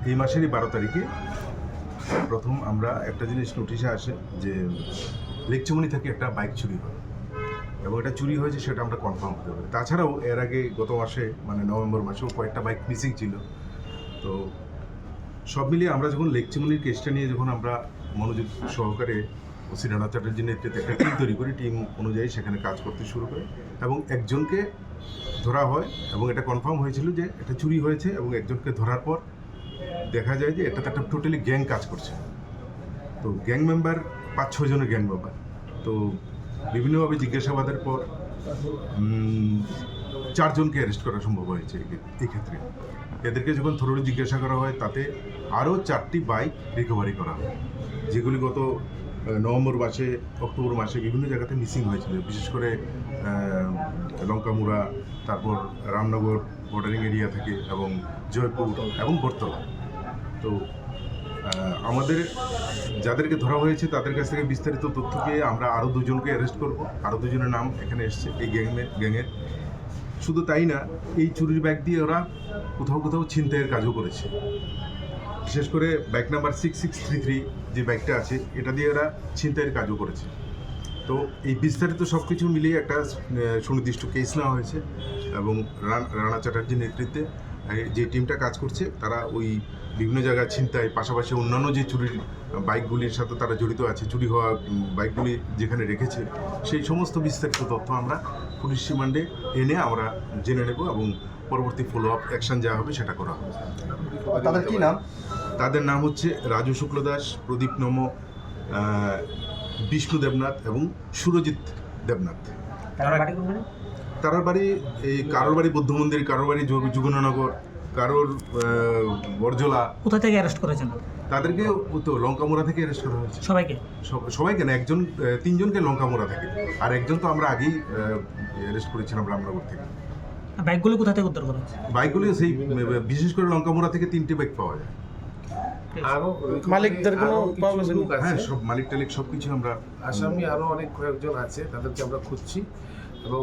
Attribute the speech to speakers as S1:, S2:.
S1: এই মাসেরই 12 তারিখে প্রথম আমরা একটা জিনিস নোটিশে আসে যে লেকচুমনি থেকে একটা বাইক চুরি হয় এবং এটা চুরি হয়েছে সেটা আমরা কনফার্ম হতে পারি। তাছাড়াও এর আগে গত মাসে মানে নভেম্বর মাসেও কয়েকটা বাইক মিসিং ছিল। তো সব মিলিয়ে আমরা যখন লেকচুমনির কেসটা নিয়ে যখন আমরা মনোযোগ সহকারে ওসি রানা চ্যাটার্জির নেতৃত্বে একটা টিম তৈরি করি, টিম অনুযায়ী সেখানে কাজ করতে শুরু করে এবং একজনকে ধরা হয় এবং এটা কনফার্ম হয়েছিল যে এটা চুরি হয়েছে এবং একজনকে ধরার পর দেখা যায় যে এটাতে একটা টোটালি গ্যাং কাজ করছে। তো গ্যাং মেম্বার 5-6 জনের গ্যাং মেম্বার। তো বিভিন্নভাবে জিজ্ঞাসাবাদের পর 4 জনকে অ্যারেস্ট করা সম্ভব হয়েছে এই ক্ষেত্রে। এদেরকে যখন থরোলি জিজ্ঞাসা করা হয় তাতে আরও 4টি বাইক রিকভারি করা হয়, যেগুলি গত নভেম্বর মাসে অক্টোবর মাসে বিভিন্ন জায়গাতে মিসিং হয়েছিল, বিশেষ করে লঙ্কামুড়া, তারপর রামনগর বর্ডারিং এরিয়া থেকে এবং জয়পুর এবং বটতলা। তো আমাদের যাদেরকে ধরা হয়েছে তাদের কাছ থেকে বিস্তারিত তথ্য পেয়ে আমরা আরও 2 জনকে অ্যারেস্ট করব। আরও 2 জনের নাম এখানে এসছে এই গ্যাংয়ের। শুধু তাই না, এই চুরির ব্যাগ দিয়ে ওরা কোথাও কোথাও ছিনতাইয়ের কাজও করেছে। বিশেষ করে বাইক নাম্বার 6633 যে বাইকটা আছে এটা দিয়ে ওরা ছিনতাইয়ের কাজও করেছে। তো এই বিস্তারিত সব কিছু মিলিয়ে একটা সুনির্দিষ্ট কেস নেওয়া হয়েছে এবং রানা চ্যাটার্জির নেতৃত্বে যে টিমটা কাজ করছে তারা ওই বিভিন্ন জায়গায় ছিনতাই পাশাপাশি অন্যান্য যে চুরির বাইকগুলির সাথে তারা জড়িত আছে, চুরি হওয়া বাইকগুলি যেখানে রেখেছে সেই সমস্ত বিস্তারিত তথ্য আমরা পুলিশ রিমান্ডে এনে আমরা জেনে নেব এবং পরবর্তী ফলো আপ অ্যাকশন যা হবে সেটা করা হবে।
S2: তাদের কি নাম?
S1: তাদের নাম হচ্ছে রাজু শুক্লদাস, প্রদীপ নম, বিষ্ণু দেবনাথ এবং সুরজিৎ দেবনাথ। তারার বাড়ি এই কারোর বাড়ি বুদ্ধ মন্দির, কারোর বাড়ি যুগননগর, কারোর বরজলা।
S3: কোথা থেকে অ্যারেস্ট করেছেন?
S1: তাদেরকে তো লঙ্কামোড়া থেকে অ্যারেস্ট করা হয়েছে। সবাইকে না, 3 জনকে লঙ্কামোড়া থেকে, আর একজন তো আমরা আগেই অ্যারেস্ট করেছিলাম রামনগর থেকে।
S3: বাইকগুলো কোথা থেকে উদ্ধার করা হয়েছে?
S1: বাইকগুলি সেই বিশেষ করে লঙ্কামোড়া থেকে 3টি বাইক পাওয়া যায়।
S2: মালিকদের কোনো
S1: হ্যাঁ, সব মালিক টালিক সব কিছু আমরা
S4: আসামি আরো অনেক কয়েকজন আছে, তাদেরকে আমরা খুঁজছি এবং